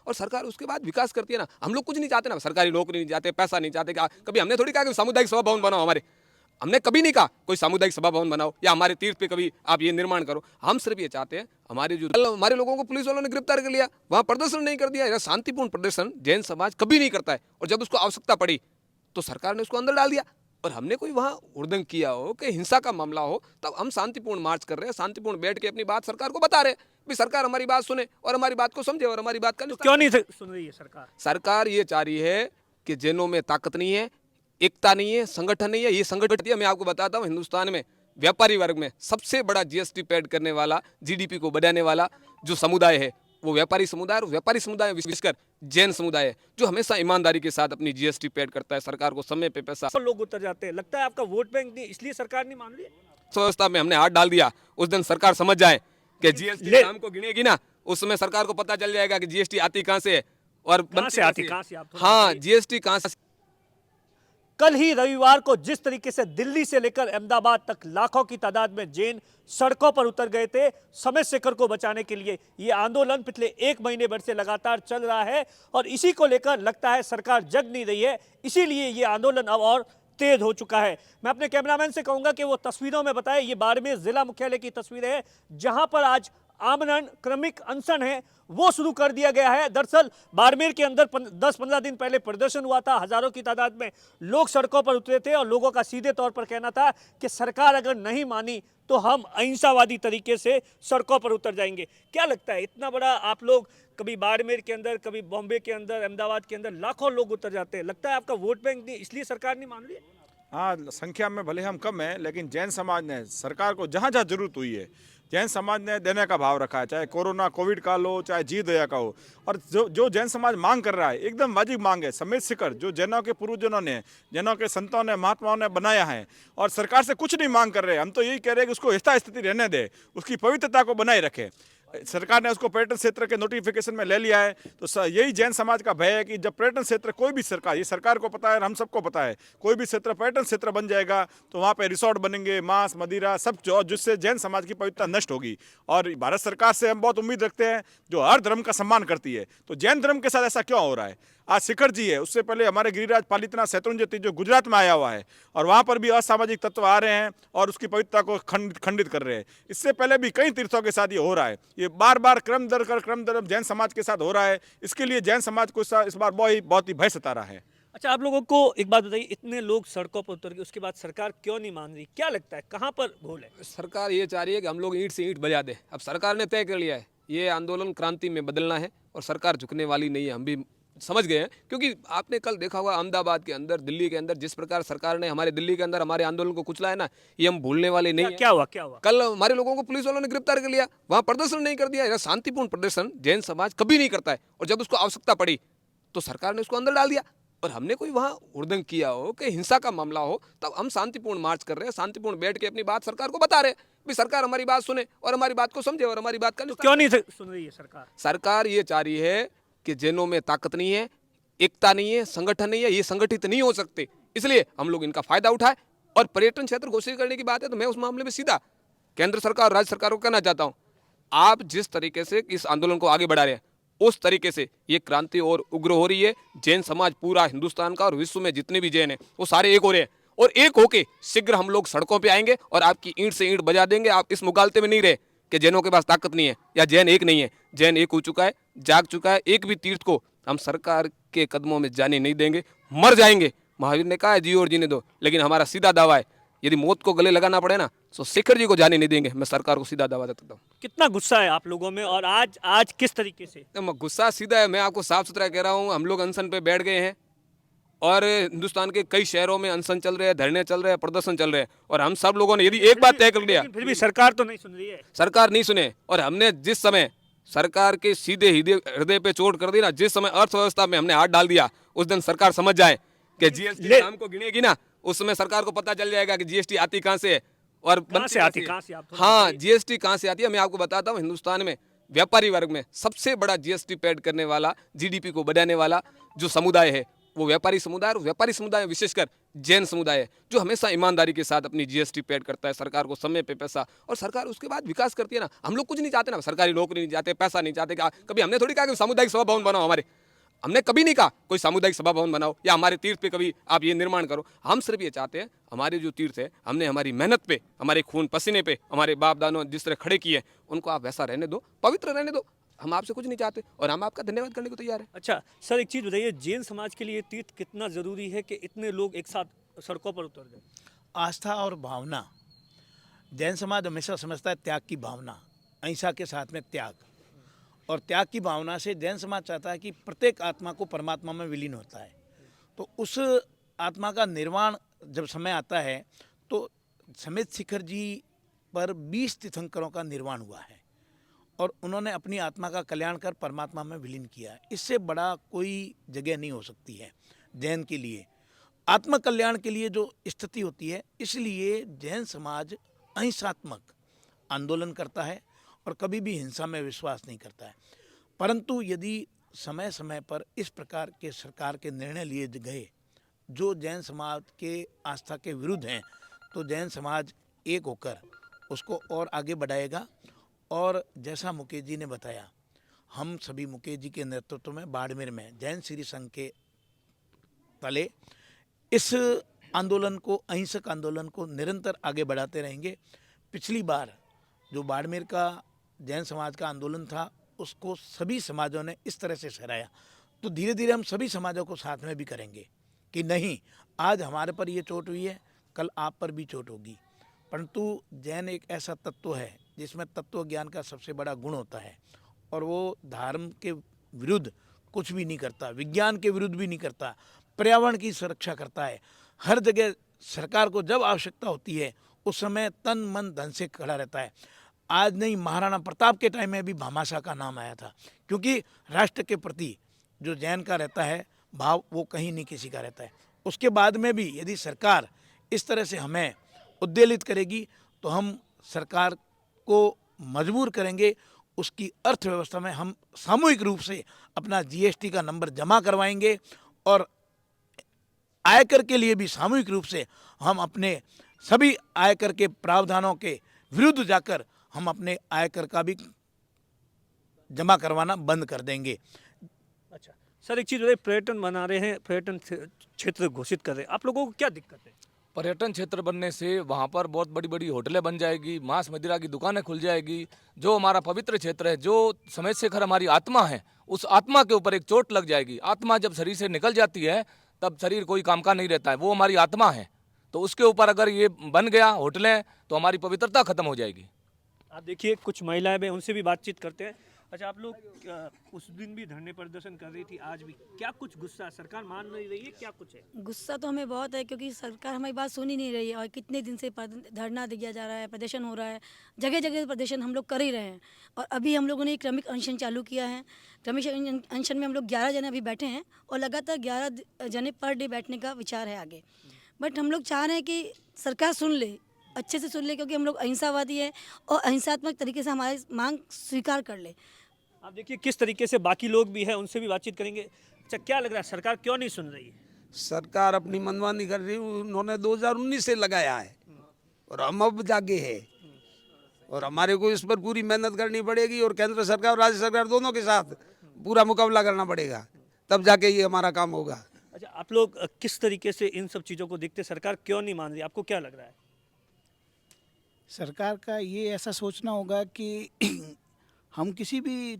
और सरकार उसके बाद विकास करती है ना। हम लोग कुछ नहीं चाहते ना, सरकारी नौकरी नहीं चाहते, पैसा नहीं चाहते। कभी हमने थोड़ी कहा कि सामुदायिक सभा भवन बनाओ हमारे, हमने कभी नहीं कहा कोई सामुदायिक सभा भवन बनाओ या हमारे तीर्थ पे कभी आप ये निर्माण करो। हम सिर्फ ये चाहते हैं हमारे जो हमारे लोगों को पुलिस वालों ने गिरफ्तार कर लिया, वहां प्रदर्शन नहीं कर दिया। यह शांतिपूर्ण प्रदर्शन जैन समाज कभी नहीं करता है, और जब उसको आवश्यकता पड़ी तो सरकार ने उसको अंदर डाल दिया। और हमने कोई वहां उद्दंग किया हो कि हिंसा का मामला हो, तब हम शांतिपूर्ण मार्च कर रहे हैं, शांतिपूर्ण बैठ के अपनी बात सरकार को बता रहे हैं भी सरकार हमारी बात सुने और हमारी बात को समझे और हमारी बात का क्यों नहीं सुन रही है सरकार? सरकार ये चाह रही है कि जैनों में ताकत नहीं है, एकता नहीं है, संगठन नहीं है। ये संगठन मैं आपको बताता हूँ, हिंदुस्तान में व्यापारी वर्ग में सबसे बड़ा जीएसटी पेड करने वाला, जीडीपी को बढ़ाने वाला जो समुदाय है वो व्यापारी समुदाय, और व्यापारी समुदाय विशेषकर जैन समुदाय है जो हमेशा ईमानदारी के साथ अपनी जीएसटी पेड करता है, सरकार को समय पे पैसा। सब लोग उतर जाते हैं, लगता है आपका वोट बैंक नहीं, इसलिए सरकार नहीं मान रही है। व्यवस्था में हमने हाथ डाल दिया, उस दिन सरकार समझ जाए कि जीएसटी नाम को गिनेगी ना, उस समय सरकार को पता चल जाएगा कि जीएसटी आती कहां से है और कहां से आती, कहां से आप? हाँ, जीएसटी कहां से। कल ही रविवार को जिस तरीके से दिल्ली से लेकर अहमदाबाद तक लाखों की तादाद में जैन सड़कों पर उतर गए थे समय शेखर को बचाने के लिए, ये आंदोलन पिछले 1 महीने भर से लगातार चल रहा है और इसी को लेकर लगता है सरकार जग नहीं रही है, इसीलिए ये आंदोलन अब और तेज हो चुका है। मैं अपने कैमरामैन से कहूंगा कि वो तस्वीरों में बताए, ये बाड़मेर जिला मुख्यालय की तस्वीरें हैं जहां पर आज आमरण क्रमिक अनशन है वो शुरू कर दिया गया है। दरअसल बाड़मेर के अंदर 10-15 दिन पहले प्रदर्शन हुआ था, हजारों की तादाद में लोग सड़कों पर उतरे थे और लोगों का सीधे तौर पर कहना था कि सरकार अगर नहीं मानी तो हम अहिंसावादी तरीके से सड़कों पर उतर जाएंगे। क्या लगता है, इतना बड़ा आप लोग, कभी बाड़मेर के अंदर, कभी बॉम्बे के अंदर, अहमदाबाद के अंदर लाखों लोग उतर जाते हैं, लगता है आपका वोट बैंक नहीं, इसलिए सरकार नहीं मान रही है? हाँ, संख्या में भले हम कम हैं, लेकिन जैन समाज ने सरकार को जहाँ जहाँ जरूरत हुई है, जैन समाज ने देने का भाव रखा है, चाहे कोरोना कोविड काल हो, चाहे जी दया का हो। और जो जैन समाज मांग कर रहा है एकदम वाजिब मांग है। समेत शिखर जो जैनों के पूर्वजों ने, जैनों के संतों ने, महात्माओं ने बनाया है, और सरकार से कुछ नहीं मांग कर रहे। हम तो यही कह रहे हैं कि उसको यथास्थिति रहने दे, उसकी पवित्रता को बनाए रखे। सरकार ने उसको पर्यटन क्षेत्र के नोटिफिकेशन में ले लिया है, तो यही जैन समाज का भय है कि जब पर्यटन क्षेत्र, कोई भी सरकार, ये सरकार को पता है और हम सबको पता है, कोई भी क्षेत्र पर्यटन क्षेत्र बन जाएगा तो वहाँ पे रिसोर्ट बनेंगे, मांस मदिरा सब, जो जिससे जैन समाज की पवित्रता नष्ट होगी। और भारत सरकार से हम बहुत उम्मीद रखते हैं जो हर धर्म का सम्मान करती है, तो जैन धर्म के साथ ऐसा क्यों हो रहा है? आज शिखर जी है, उससे पहले हमारे गिरिराज पालितना शत्रुंजय जो गुजरात में आया हुआ है, और वहाँ पर भी असामाजिक तत्व आ रहे हैं और उसकी पवित्रता को खंडित कर रहे हैं। इससे पहले भी कई तीर्थों के साथ ये हो रहा है, ये बार बार क्रम दर जैन समाज के साथ हो रहा है। इसके लिए जैन समाज को इस बार बहुत ही भय सता रहा है। अच्छा, आप लोगों को एक बात बताइए, इतने लोग सड़कों पर उतर गए, उसके बाद सरकार क्यों नहीं मान रही? क्या लगता है कहाँ पर भूल है? सरकार ये चाह रही है कि हम लोग ईंट से ईंट बजा दें। अब सरकार ने तय कर लिया है ये आंदोलन क्रांति में बदलना है, और सरकार झुकने वाली नहीं है, हम भी समझ गए हैं। क्योंकि आपने कल देखा होगा अहमदाबाद के अंदर, दिल्ली के अंदर जिस प्रकार सरकार ने हमारे दिल्ली के अंदर हमारे आंदोलन को कुचला है ना, ये हम भूलने वाले नहीं हैं। क्या हुआ, क्या हुआ? कल हमारे लोगों को पुलिस वालों ने गिरफ्तार कर लिया, वहां प्रदर्शन नहीं कर दिया। यह शांतिपूर्ण प्रदर्शन जैन समाज कभी नहीं करता है, और जब उसको आवश्यकता पड़ी तो सरकार ने उसको अंदर डाल दिया। और हमने कोई वहां उद्दंग किया हो कि हिंसा का मामला हो, तब हम शांतिपूर्ण मार्च कर रहे हैं, शांतिपूर्ण बैठ के अपनी बात सरकार को बता रहे हैं भी सरकार हमारी बात सुने और हमारी बात को समझे और हमारी बात का क्यों नहीं सुन रही है सरकार? सरकार ये चाह रही है कि जैनों में ताकत नहीं है, एकता नहीं है, संगठन नहीं है, ये संगठित नहीं हो सकते, इसलिए हम लोग इनका फायदा उठाए। और पर्यटन क्षेत्र घोषित करने की बात है तो मैं उस मामले में सीधा केंद्र सरकार और राज्य सरकार को कहना चाहता हूं, आप जिस तरीके से इस आंदोलन को आगे बढ़ा रहे हैं उस तरीके से ये क्रांति और उग्र हो रही है। जैन समाज पूरा हिंदुस्तान का और विश्व में जितने भी जैन हैं वो सारे एक हो रहे हैं, और एक होके शीघ्र हम लोग सड़कों पे आएंगे और आपकी ईंट से ईंट बजा देंगे। आप इस मुगालते में नहीं रहे कि जैनों के पास ताकत नहीं है या जैन एक नहीं है। जैन एक हो चुका है, जाग चुका है। एक भी तीर्थ को हम सरकार के कदमों में जाने नहीं देंगे, मर जाएंगे। महावीर ने कहा है जी और जीने दो, लेकिन हमारा सीधा दावा है यदि मौत को गले लगाना पड़े ना तो शेखर जी को जाने नहीं देंगे। मैं सरकार को सीधा दावा देता हूँ। कितना गुस्सा है आप लोगों में, और आज किस तरीके से? गुस्सा सीधा है, मैं आपको साफ सुथरा कह रहा हूँ। हम लोग अनशन पे बैठ गए हैं और हिंदुस्तान के कई शहरों में अनशन चल रहे हैं, धरने चल रहे हैं, प्रदर्शन चल रहे हैं, और हम सब लोगों ने यदि एक बात तय कर लिया, फिर भी सरकार तो नहीं सुन रही है। सरकार नहीं सुने, और हमने जिस समय सरकार के सीधे हृदय पे चोट कर दी ना, जिस समय अर्थव्यवस्था में हमने हाथ डाल दिया, उस दिन सरकार समझ जाए कि जीएसटी नाम को गिनेगी ना, उस समय सरकार को पता चल जाएगा कि जीएसटी आती कहां से है और कहां से आती, हाँ, जीएसटी कहां से आती है। मैं आपको बताता हूँ, हिंदुस्तान में व्यापारी वर्ग में सबसे बड़ा जीएसटी पेड करने वाला, जीडीपी को बढ़ाने वाला जो समुदाय है वो व्यापारी समुदाय, और व्यापारी समुदाय में विशेषकर जैन समुदाय है, जो हमेशा ईमानदारी के साथ अपनी जीएसटी पेड करता है, सरकार को समय पे पैसा, और सरकार उसके बाद विकास करती है ना। हम लोग कुछ नहीं चाहते ना, सरकारी नौकरी नहीं चाहते, पैसा नहीं चाहते। कभी हमने थोड़ी कहा कि सामुदायिक सभा भवन बनाओ हमारे, हमने कभी नहीं कहा कोई सामुदायिक सभा भवन बनाओ या हमारे तीर्थ पे कभी आप ये निर्माण करो। हम सिर्फ ये चाहते हैं हमारे जो तीर्थ है, हमने हमारी मेहनत पे, हमारे खून पसीने पे, हमारे बाप दानों जिस तरह खड़े किए, उनको आप वैसा रहने दो, पवित्र रहने दो। हम आपसे कुछ नहीं चाहते और हम आपका धन्यवाद करने को तैयार है। अच्छा सर, एक चीज़ बताइए, जैन समाज के लिए तीर्थ कितना ज़रूरी है कि इतने लोग एक साथ सड़कों पर उतर गए? आस्था और भावना, जैन समाज हमेशा समझता है त्याग की भावना, अहिंसा के साथ में त्याग, और त्याग की भावना से जैन समाज चाहता है कि प्रत्येक आत्मा को परमात्मा में विलीन होता है। तो उस आत्मा का निर्वाण जब समय आता है तो समेत शिखर जी पर 20 तीर्थंकरों का निर्वाण हुआ है और उन्होंने अपनी आत्मा का कल्याण कर परमात्मा में विलीन किया है। इससे बड़ा कोई जगह नहीं हो सकती है जैन के लिए। आत्म कल्याण के लिए जो स्थिति होती है, इसलिए जैन समाज अहिंसात्मक आंदोलन करता है और कभी भी हिंसा में विश्वास नहीं करता है। परंतु यदि समय समय पर इस प्रकार के सरकार के निर्णय लिए गए जो जैन समाज के आस्था के विरुद्ध हैं, तो जैन समाज एक होकर उसको और आगे बढ़ाएगा। और जैसा मुकेश जी ने बताया, हम सभी मुकेश जी के नेतृत्व में बाड़मेर में जैन श्री संघ के तले इस आंदोलन को, अहिंसक आंदोलन को निरंतर आगे बढ़ाते रहेंगे। पिछली बार जो बाड़मेर का जैन समाज का आंदोलन था, उसको सभी समाजों ने इस तरह से सराहा। तो धीरे धीरे हम सभी समाजों को साथ में भी करेंगे कि नहीं, आज हमारे पर ये चोट हुई है, कल आप पर भी चोट होगी। परंतु जैन एक ऐसा तत्व है जिसमें तत्व ज्ञान का सबसे बड़ा गुण होता है और वो धर्म के विरुद्ध कुछ भी नहीं करता, विज्ञान के विरुद्ध भी नहीं करता, पर्यावरण की सुरक्षा करता है। हर जगह सरकार को जब आवश्यकता होती है उस समय तन मन धन से खड़ा रहता है। आज नहीं, महाराणा प्रताप के टाइम में भी भामाशाह का नाम आया था, क्योंकि राष्ट्र के प्रति जो जैन का रहता है भाव, वो कहीं नहीं किसी का रहता है। उसके बाद में भी यदि सरकार इस तरह से हमें उद्वेलित करेगी तो हम सरकार को मजबूर करेंगे, उसकी अर्थव्यवस्था में हम सामूहिक रूप से अपना जीएसटी का नंबर जमा करवाएंगे और आयकर के लिए भी सामूहिक रूप से हम अपने सभी आयकर के प्रावधानों के विरुद्ध जाकर हम अपने आयकर का भी जमा करवाना बंद कर देंगे। अच्छा सर, एक चीज़ बताइए, पर्यटन बना रहे हैं, पर्यटन क्षेत्र घोषित कर रहे हैं, आप लोगों को क्या दिक्कत है? पर्यटन क्षेत्र बनने से वहाँ पर बहुत बड़ी बड़ी होटलें बन जाएगी, मांस मदिरा की दुकानें खुल जाएगी। जो हमारा पवित्र क्षेत्र है, जो समेत शेखर हमारी आत्मा है, उस आत्मा के ऊपर एक चोट लग जाएगी। आत्मा जब शरीर से निकल जाती है तब शरीर कोई काम का नहीं रहता है, वो हमारी आत्मा है। तो उसके ऊपर अगर ये बन गया होटलें तो हमारी पवित्रता खत्म हो जाएगी। आप देखिए कुछ महिलाएं भी, उनसे भी बातचीत करते हैं। अच्छा, आप लोग उस दिन भी धरने प्रदर्शन कर रही थी, आज भी क्या कुछ गुस्सा, सरकार मान नहीं रही है, क्या कुछ है? गुस्सा तो हमें बहुत है, क्योंकि सरकार हमारी बात सुन ही नहीं रही है और कितने दिन से धरना दिया जा रहा है, प्रदर्शन हो रहा है, जगह जगह प्रदर्शन हम लोग कर ही रहे हैं। और अभी हम लोगों ने क्रमिक अनशन चालू किया है। क्रमिक अनशन में हम लोग 11 जने अभी बैठे हैं और लगातार 11 जने पर डे बैठने का विचार है आगे। बट हम लोग चाह रहे हैं कि सरकार सुन ले, अच्छे से सुन ले, क्योंकि हम लोग अहिंसावादी है और अहिंसात्मक तरीके से हमारी मांग स्वीकार कर ले। आप देखिए किस तरीके से बाकी लोग भी हैं, उनसे भी बातचीत करेंगे। अच्छा, क्या लग रहा है, सरकार क्यों नहीं सुन रही है? सरकार अपनी मनमानी कर रही है। उन्होंने 2019 से लगाया है और हम अब जागे हैं और हमारे को इस पर पूरी मेहनत करनी पड़ेगी और केंद्र सरकार और राज्य सरकार दोनों के साथ पूरा मुकाबला करना पड़ेगा, तब जाके ये हमारा काम होगा। अच्छा, आप लोग किस तरीके से इन सब चीज़ों को देखते, सरकार क्यों नहीं मान रही, आपको क्या लग रहा है? सरकार का ये ऐसा सोचना होगा कि हम किसी भी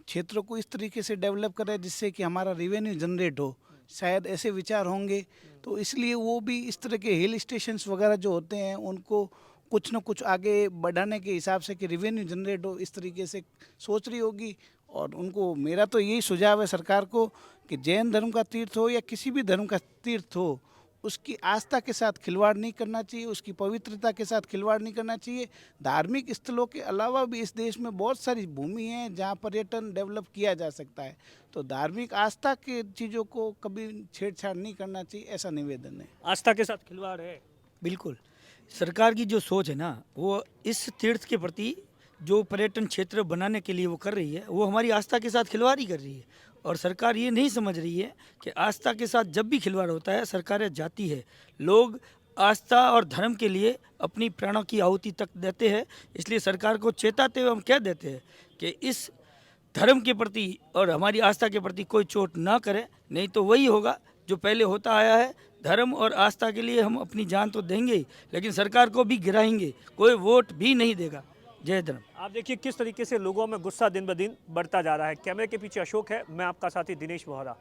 क्षेत्र को इस तरीके से डेवलप करें जिससे कि हमारा रेवेन्यू जनरेट हो, शायद ऐसे विचार होंगे। तो इसलिए वो भी इस तरह के हिल स्टेशंस वगैरह जो होते हैं उनको कुछ न कुछ आगे बढ़ाने के हिसाब से कि रेवेन्यू जनरेट हो, इस तरीके से सोच रही होगी। और उनको मेरा तो यही सुझाव है सरकार को कि जैन धर्म का तीर्थ हो या किसी भी धर्म का तीर्थ हो, उसकी आस्था के साथ खिलवाड़ नहीं करना चाहिए, उसकी पवित्रता के साथ खिलवाड़ नहीं करना चाहिए। धार्मिक स्थलों के अलावा भी इस देश में बहुत सारी भूमि है जहाँ पर्यटन डेवलप किया जा सकता है, तो धार्मिक आस्था के चीज़ों को कभी छेड़छाड़ नहीं करना चाहिए, ऐसा निवेदन है। आस्था के साथ खिलवाड़ है? बिल्कुल, सरकार की जो सोच है ना, वो इस तीर्थ के प्रति जो पर्यटन क्षेत्र बनाने के लिए वो कर रही है, वो हमारी आस्था के साथ खिलवाड़ ही कर रही है। और सरकार ये नहीं समझ रही है कि आस्था के साथ जब भी खिलवाड़ होता है सरकारें जाती है, लोग आस्था और धर्म के लिए अपनी प्राणों की आहुति तक देते हैं। इसलिए सरकार को चेताते हुए हम कह देते हैं कि इस धर्म के प्रति और हमारी आस्था के प्रति कोई चोट ना करे, नहीं तो वही होगा जो पहले होता आया है। धर्म और आस्था के लिए हम अपनी जान तो देंगे ही, लेकिन सरकार को भी गिराएंगे, कोई वोट भी नहीं देगा। जय धर्म। आप देखिए किस तरीके से लोगों में गुस्सा दिन ब दिन बढ़ता जा रहा है। कैमरे के पीछे अशोक है, मैं आपका साथी दिनेश बोहरा।